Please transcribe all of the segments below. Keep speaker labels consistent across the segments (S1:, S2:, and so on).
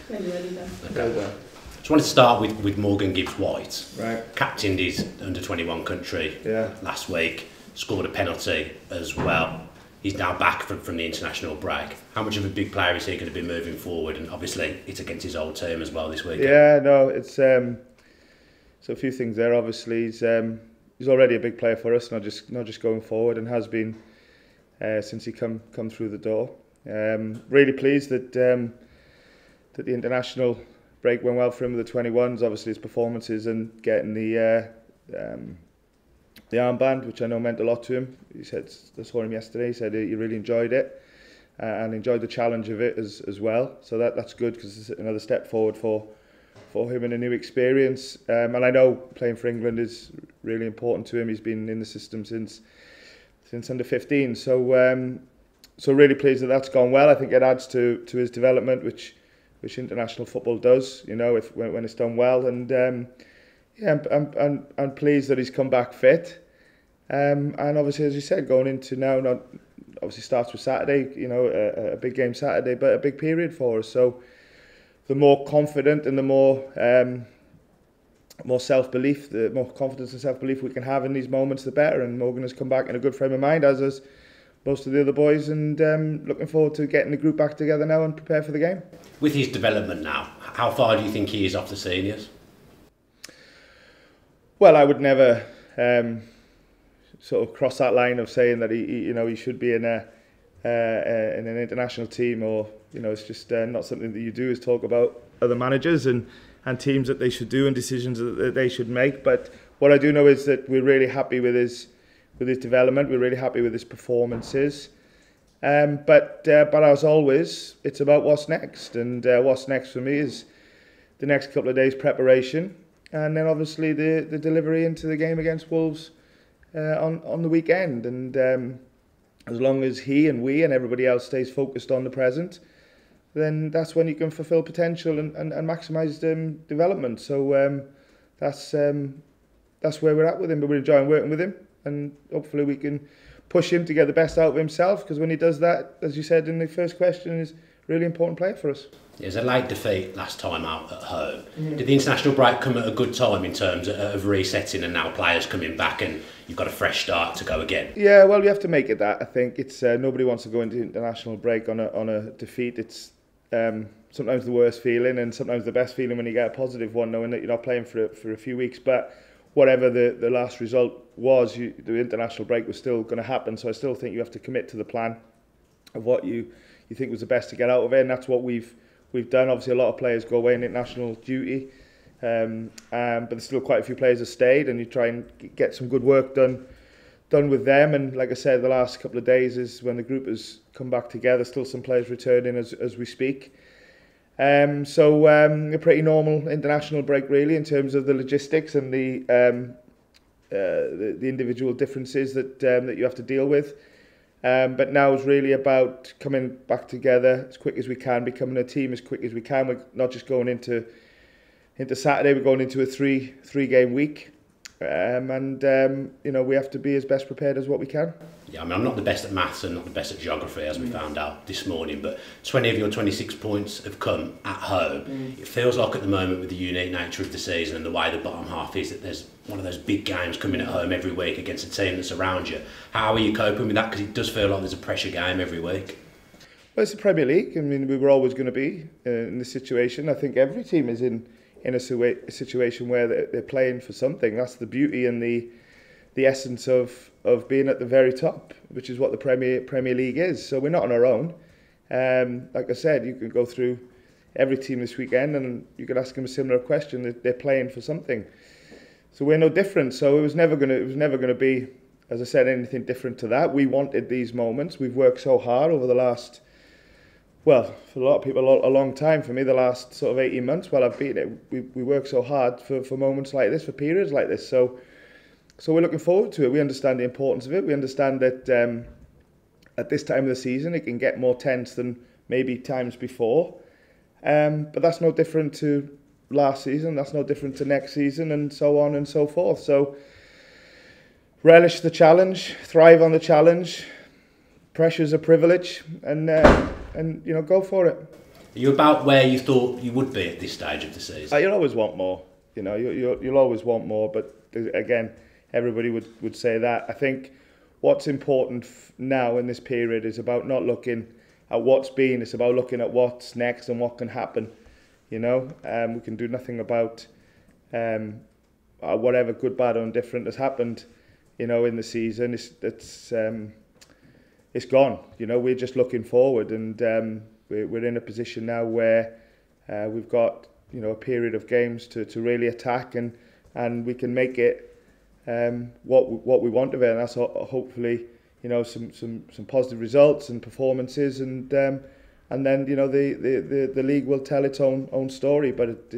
S1: When you're ready then.
S2: Okay. Just wanted to start with Morgan Gibbs-White.
S3: Right.
S2: Captained his under-21 country last week, scored a penalty as well. He's now back from the international break. How much of a big player is he going to be moving forward? And obviously, it's against his old team as well this week.
S3: Yeah, no, it's so a few things there. Obviously, he's already a big player for us, not just going forward, and has been since he come through the door. Really pleased that that the international break went well for him with the 21s. Obviously, his performances and getting the armband, which I know meant a lot to him. He said, I saw him yesterday. He said he really enjoyed it and enjoyed the challenge of it as well. So that's good, because it's another step forward for him in a new experience. And I know playing for England is really important to him. He's been in the system since under 15. So really pleased that that's gone well. I think it adds to his development, which international football does, you know, when it's done well. And I'm pleased that he's come back fit. And obviously, as you said, going into now, not obviously starts with Saturday, you know, a big game Saturday, but a big period for us. So the more confident and the more self-belief, the more confidence and self-belief we can have in these moments, the better. And Morgan has come back in a good frame of mind, as has most of the other boys, and looking forward to getting the group back together now and prepare for the game.
S2: With his development now, how far do you think he is off the seniors?
S3: Well, I would never sort of cross that line of saying that he should be in an international team, or it's just not something that you do, is talk about other managers and teams that they should do and decisions that they should make. But what I do know is that we're really happy with his development. We're really happy with his performances. But as always, it's about what's next, and what's next for me is the next couple of days preparation, and then obviously the delivery into the game against Wolves on the weekend. And as long as he and we and everybody else stays focused on the present, then that's when you can fulfil potential and maximise development. So that's where we're at with him. But we're enjoying working with him, and hopefully we can push him to get the best out of himself, because when he does that, as you said in the first question, is a really important player for us.
S2: It was a late defeat last time out at home. Did the international break come at a good time in terms of resetting, and now players coming back and you've got a fresh start to go again?
S3: Yeah, well, you have to make it that. I think it's nobody wants to go into international break on a defeat. It's sometimes the worst feeling, and sometimes the best feeling when you get a positive one, knowing that you're not playing for a few weeks. But whatever the last result was, the international break was still going to happen. So I still think you have to commit to the plan of what you think was the best to get out of it, and that's what we've done. Obviously, a lot of players go away in international duty, but there's still quite a few players that stayed, and you try and get some good work done with them. And like I said, the last couple of days is when the group has come back together. Still some players returning as we speak. So a pretty normal international break, really, in terms of the logistics and the individual differences that you have to deal with. But now it's really about coming back together as quick as we can, becoming a team as quick as we can. We're not just going into Saturday, we're going into a three game week. We have to be as best prepared as what we can.
S2: Yeah, I mean, I'm not the best at maths and not the best at geography, as we found out this morning, but 20 of your 26 points have come at home. It feels like at the moment, with the unique nature of the season and the way the bottom half is, that there's one of those big games coming at home every week against a team that's around you. How are you coping with that? Because it does feel like there's a pressure game every week.
S3: Well, it's the Premier League. I mean, we were always going to be in this situation. I think every team is in a situation where they're playing for something. That's the beauty and the essence of being at the very top, which is what the Premier League is. So we're not on our own. Like I said, you can go through every team this weekend and you could ask them a similar question. They're playing for something. So we're no different. So it was never going to be, as I said, anything different to that. We wanted these moments. We've worked so hard over the last, well, for a lot of people, a long time. For me, the last sort of 18 months while I've been it, we work so hard for moments like this, for periods like this. So we're looking forward to it. We understand the importance of it. We understand that at this time of the season, it can get more tense than maybe times before. But that's no different to last season. That's no different to next season, and so on and so forth. So relish the challenge, thrive on the challenge. Pressure's a privilege, and go for it.
S2: Are you about where you thought you would be at this stage of the season?
S3: You'll always want more. You know, you'll always want more. But again, everybody would say that. I think what's important now in this period is about not looking at what's been. It's about looking at what's next and what can happen. You know, we can do nothing about whatever good, bad, or indifferent has happened. You know, in the season, it's gone. You know, we're just looking forward, and we're in a position now where we've got, you know, a period of games to really attack, and we can make it what we want of it, and that's hopefully, you know, some positive results and performances, and then, you know, the league will tell its own story. But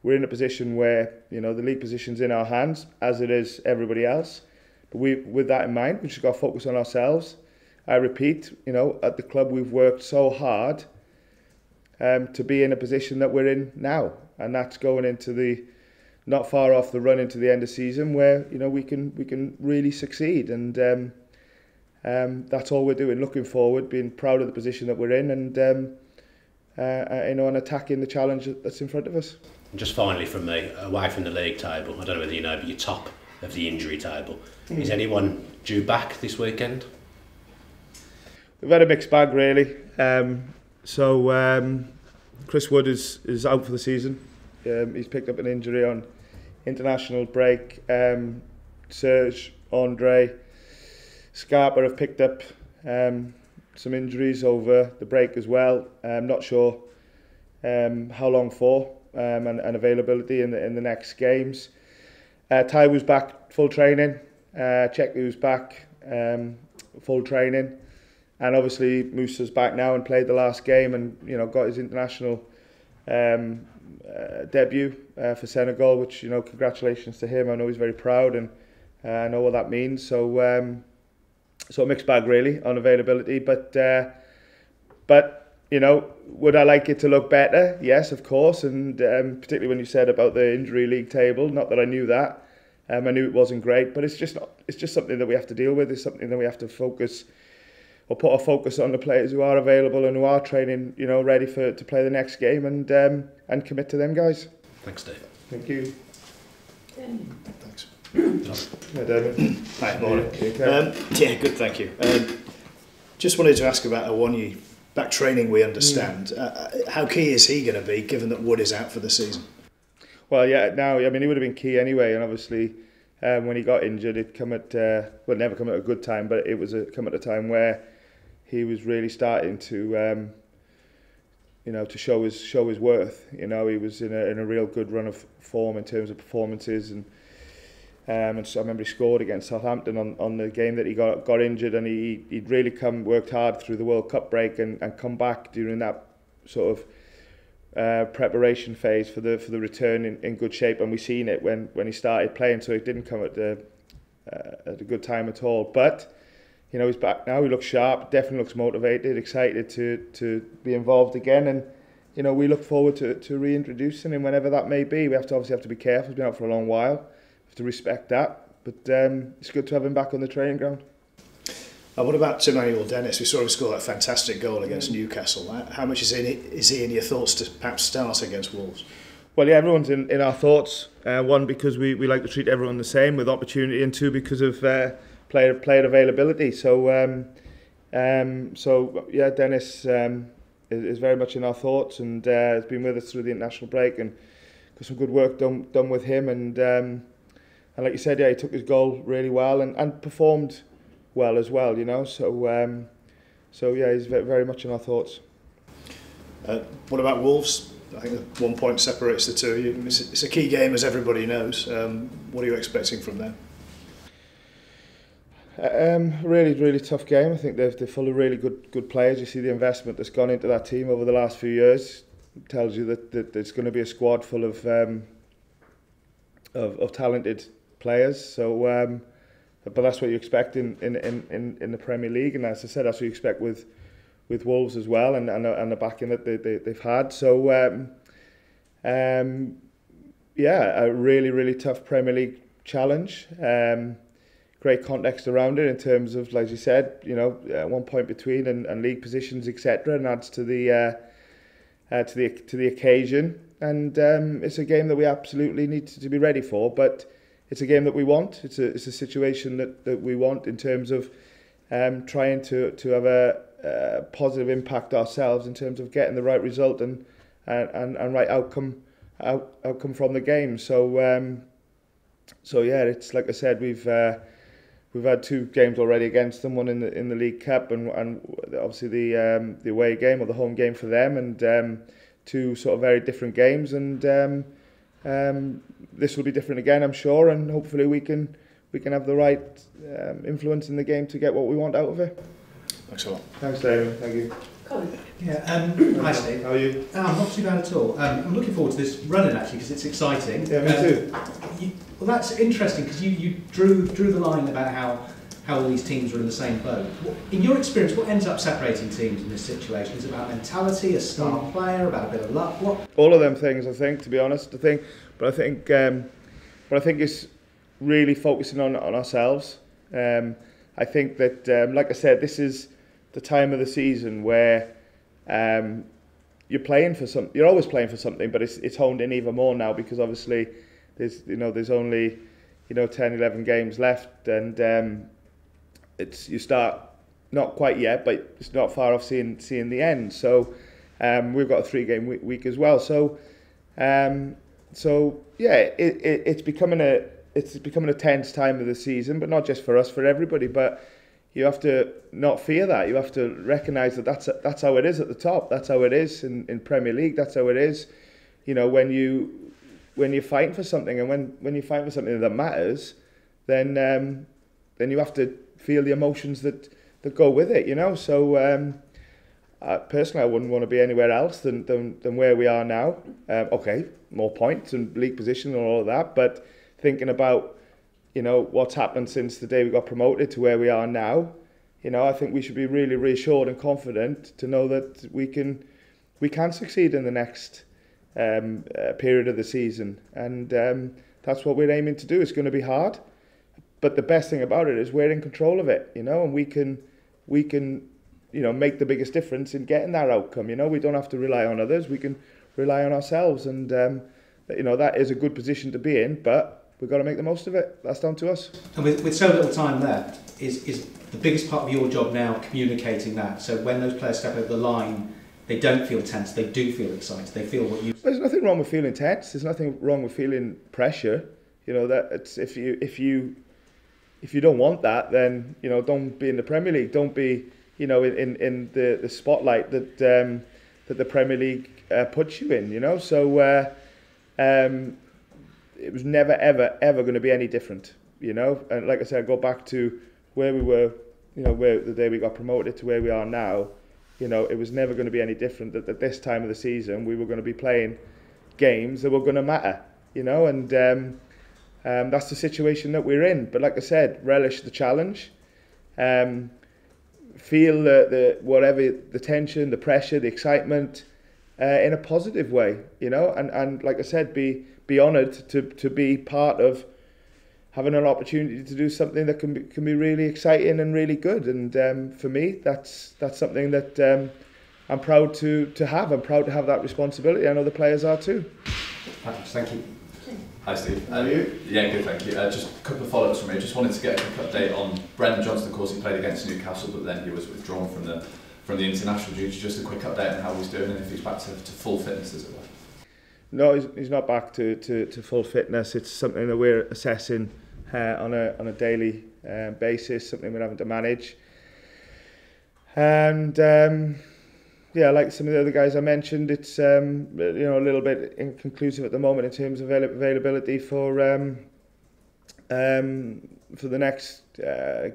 S3: we're in a position where, you know, the league position's in our hands, as it is everybody else. But with that in mind, we just got to focus on ourselves. I repeat, you know, at the club we've worked so hard to be in a position that we're in now, and that's going into the not far off the run into the end of season where, you know, we can really succeed, and that's all we're doing. Looking forward, being proud of the position that we're in, and you know, and attacking the challenge that's in front of us.
S2: And just finally from me, away from the league table, I don't know whether you know, but you're top of the injury table. Is anyone due back this weekend?
S3: We've had a mixed bag, really. Chris Wood is out for the season. He's picked up an injury on international break. Serge, Andre, Scarpa have picked up some injuries over the break as well. I'm not sure how long for, and availability in the next games. Taiwo's back full training. Cheku's back full training. And obviously Musa's back now and played the last game, and, you know, got his international debut for Senegal, which, you know, congratulations to him. I know he's very proud, and I know what that means. So a mixed bag really on availability, but you know, would I like it to look better? Yes, of course, and particularly when you said about the injury league table. Not that I knew that. I knew it wasn't great, but it's just something that we have to deal with. It's something that we have to focus, or put our focus on the players who are available and who are training, you know, ready to play the next game, and commit to them guys.
S2: Thanks, Dave.
S3: Thank you.
S1: Thanks.
S3: Hi, David.
S1: Hi, morning.
S3: Okay.
S1: Yeah, good, thank you. Just wanted to ask about Awoniyi. Back training, we understand. How key is he going to be, given that Wood is out for the season?
S3: Well, yeah, now, I mean, he would have been key anyway, and obviously when he got injured, it come at, well, never come at a good time, but it was come at a time where he was really starting to, you know, to show his worth. You know, he was in a real good run of form in terms of performances, and so I remember he scored against Southampton on the game that he got injured, and he'd really worked hard through the World Cup break and come back during that sort of preparation phase for the return in good shape, and we seen it when he started playing. So it didn't come at a good time at all. But, you know, he's back now. He looks sharp. Definitely looks motivated, excited to be involved again, and, you know, we look forward to reintroducing him whenever that may be. We obviously have to be careful. He's been out for a long while. To respect that, but it's good to have him back on the training ground.
S1: What about Emmanuel Dennis? We saw him score that fantastic goal against Newcastle. How much is he in your thoughts to perhaps start against Wolves?
S3: Well, yeah, everyone's in our thoughts. One, because we like to treat everyone the same with opportunity, and two, because of player availability. So yeah, Dennis is very much in our thoughts, and has been with us through the international break, and got some good work done with him, and like you said, yeah, he took his goal really well and performed well as well, you know. So yeah, he's very much in our thoughts.
S1: What about Wolves? I think 1 point separates the two of you. It's a key game, as everybody knows. What are you expecting from them?
S3: Really tough game. I think they're full of really good players. You see the investment that's gone into that team over the last few years. It tells you that there's going to be a squad full of talented players. So, but that's what you expect in the Premier League, and as I said, that's what you expect with Wolves as well, and the backing that they've had. So, yeah, a really tough Premier League challenge. Great context around it in terms of, like you said, you know, 1 point between and league positions, etc., and adds to the to the occasion, and it's a game that we absolutely need to be ready for. But it's a game that we want. It's a situation that we want in terms of trying to have a positive impact ourselves in terms of getting the right result and right outcome from the game. So yeah, it's like I said, we've had 2 games already against them, one in the League Cup and obviously the away game or the home game for them, and 2 sort of very different games, and this will be different again, I'm sure, and hopefully we can have the right influence in the game to get what we want out of it.
S1: Thanks a lot.
S3: Thanks, David. Thank you.
S4: Yeah, hi Steve.
S3: How are you?
S4: I'm not too bad at all. I'm looking forward to this running actually because it's exciting.
S3: Yeah, me too.
S4: Well, that's interesting because you drew the line about how all these teams are in the same boat. In your experience, what ends up separating teams in this situation? Is it about mentality, a star player, about a bit of luck? What?
S3: All of them things, I think, to be honest. I think is really focusing on ourselves. I think that, like I said, this is the time of the season where you're playing for some. You're always playing for something, but it's honed in even more now because obviously there's only 10, 11 games left, and you start not quite yet, but it's not far off seeing the end. So we've got a 3-game week as well. So yeah, it's becoming a tense time of the season, but not just for us, for everybody. But you have to not fear that. You have to recognise that that's how it is at the top. That's how it is in Premier League. That's how it is. When you're fighting for something, and when you fight for something that matters, then you have to feel the emotions that go with it. So personally, I wouldn't want to be anywhere else than where we are now. Okay, more points and league position and all of that, but thinking about what's happened since the day we got promoted to where we are now, I think we should be really reassured and confident to know that we can succeed in the next period of the season, and that's what we're aiming to do. It's going to be hard, but the best thing about it is we're in control of it, and we can make the biggest difference in getting that outcome. We don't have to rely on others. We can rely on ourselves, and that is a good position to be in, but we've got to make the most of it. That's down to us.
S4: And with so little time left, is the biggest part of your job now communicating that? So when those players step over the line, they don't feel tense, they do feel excited, they feel what you...
S3: There's nothing wrong with feeling tense, there's nothing wrong with feeling pressure. That it's if you don't want that, then don't be in the Premier League, don't be in the spotlight that the Premier League puts you in, so it was never ever going to be any different, and like I said, I go back to where we were, where the day we got promoted to where we are now. It was never going to be any different that at this time of the season we were going to be playing games that were going to matter, and that's the situation that we're in. But like I said, relish the challenge, feel the tension, the pressure, the excitement in a positive way, and like I said, be honoured to be part of having an opportunity to do something that can be really exciting and really good. And for me, that's something that I'm proud to have. I'm proud to have that responsibility. I know the players are too.
S4: Thank you.
S5: Hi Steve.
S3: How are you?
S5: Yeah, good, thank you. Just a couple of follow-ups from me. Just wanted to get a quick update on Brennan Johnson. Of course, he played against Newcastle, but then he was withdrawn from the international duties. Just a quick update on how he's doing and if he's back to full fitness, as it were.
S3: No, he's not back to full fitness. It's something that we're assessing on a daily basis, something we're having to manage. And yeah, like some of the other guys I mentioned, it's a little bit inconclusive at the moment in terms of availability for the next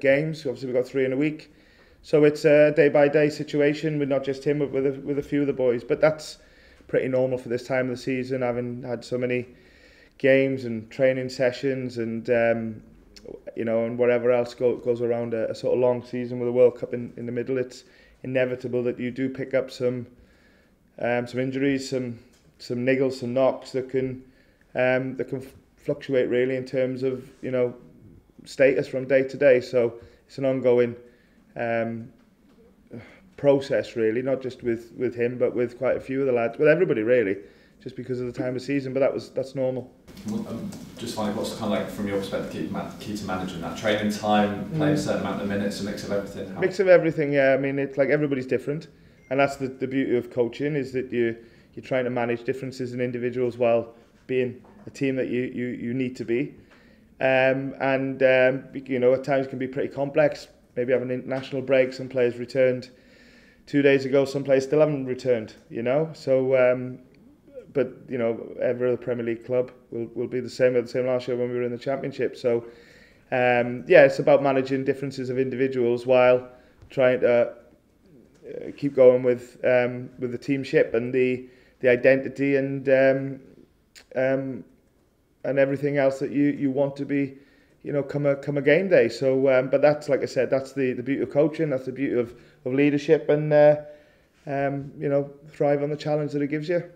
S3: games. Obviously, we've got 3 in a week, so it's a day-by-day situation with not just him, but with a few of the boys. But that's pretty normal for this time of the season, having had so many games and training sessions and and whatever else goes around a sort of long season with a World Cup in the middle. It's inevitable that you do pick up some injuries, some niggles, some knocks that can fluctuate really in terms of status from day to day. So it's an ongoing process really, not just with him, but with quite a few of the lads, with everybody really, just because of the time of season. But that's normal.
S5: Just finally, what's kind of like from your perspective key to managing that training time, playing a certain amount of minutes, a mix of everything?
S3: Mix of everything, yeah. I mean, it's like everybody's different, and that's the beauty of coaching, is that you're trying to manage differences in individuals while being a team that you need to be. You know, at times can be pretty complex. Maybe have an international break. Some players returned 2 days ago. Some players still haven't returned. You know, so but you know, every other Premier League club will be the same. The same last year when we were in the Championship. So yeah, it's about managing differences of individuals while trying to keep going with the teamship and the identity and everything else that you want to be, you know, come a game day. So, but that's, like I said, that's the beauty of coaching. That's the beauty of leadership, and you know, thrive on the challenge that it gives you.